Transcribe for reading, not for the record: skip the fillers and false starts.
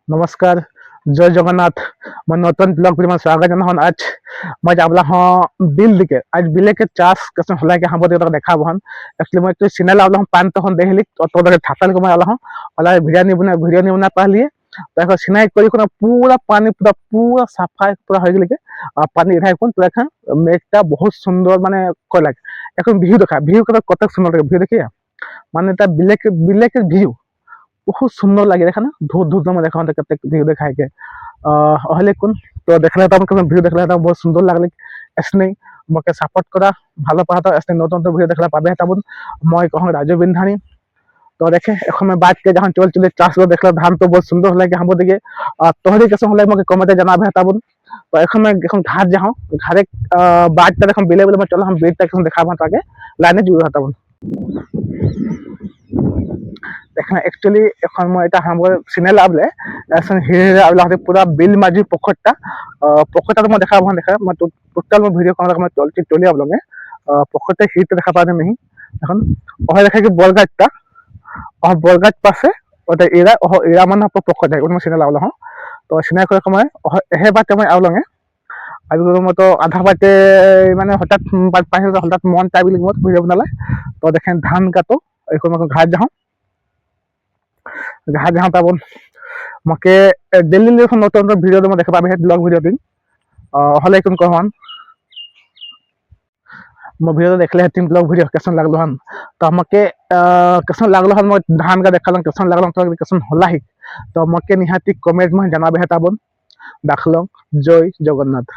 नमस्कार। जय जगन्नाथ। मैं नूतन ब्लॉग में स्वागत जन हन। आज मैं जाबला हूँ बिल दिके आज बिले के चाष कैसे होला के हम बोते तक देखा बहन। एक्चुअली मैं तो सिनेल आवला हूँ पान तो हन देहली तो तक थातल को मैं आला हूँ वाला वीडियो नहीं बना पहले तो एक सिनाई करी को पूरा पानी पूरा पूरा सफा पूरा हो गेल के पानी इठाई कोन पूरा खा मेघटा बहुत सुंदर माने कला এখন ভিউ দেখা ভিউ কত সুন্দর লাগে ভিউ देखिए माने ता बिले के व्यू बहुत सुंदर लगे देखा ना धूप धूप में देखा कते व्यू दिखाई के हले कोन तो देखले तो हम ভিউ देखले तो बहुत सुंदर लागले ऐसने मके सपोर्ट करा ভালো পাতা ऐसने नतन तो ভিউ देखला पाबे ताबुन মই कहूं राजू बिंधानी तो देखे এখন मैं बात के जहां चल चले चाष देखला धान तो बहुत सुंदर लगे हम दिखे तोहरी कैसे हले मके कमेंटे जनाबे ताबुन तो এখন मैं এখন घाट जाऊं घाटे बात तक हम बिले बिले में चलो हम बेट तक देखा ताके लाइने जुड़ ताबुन देखना एक्चुअली এখন মই এটা হাম সিনেল আবলে এখন হিরে আবলে পুরা বিল মাঝি পখরটা পখরটা মই দেখা দেখা मैं টোটাল मैं ভিডিও কোন রকম চলছি চলে আবলঙ্গে পখরটা হিট দেখা পাবে नहीं এখন ওহে দেখা কি বলগাটটা और বলগাট পাশে ওটা এরা এরা মানে পখর যায় ওটা সিনেল আবলে তো সিনাই করে সময় এহে বাতে মই আবলঙ্গে আবি মতো আধা বাতে মানে হঠাৎ পাইছে হঠাৎ মন চাইবি লাগিব ভিডিও বনালে তো দেখেন ধান কাটো এখন মই ঘাট যাও जहाँ जहाँ तब मके डेली नतन भिडिओ मैं देखा पाबे ब्लॉग भिडिओ दिन हले कौन कहन मैं भिडिओ देखले तीन ब्लॉग भिडिओ कैसन लागलो हन तो मके कैसन लागलो हन मैं धान का देखल कैसन लागलो तो कैसन होला ही तो मके निहाती कमेंट में जनाबे ताबन दाखलो जय जगन्नाथ।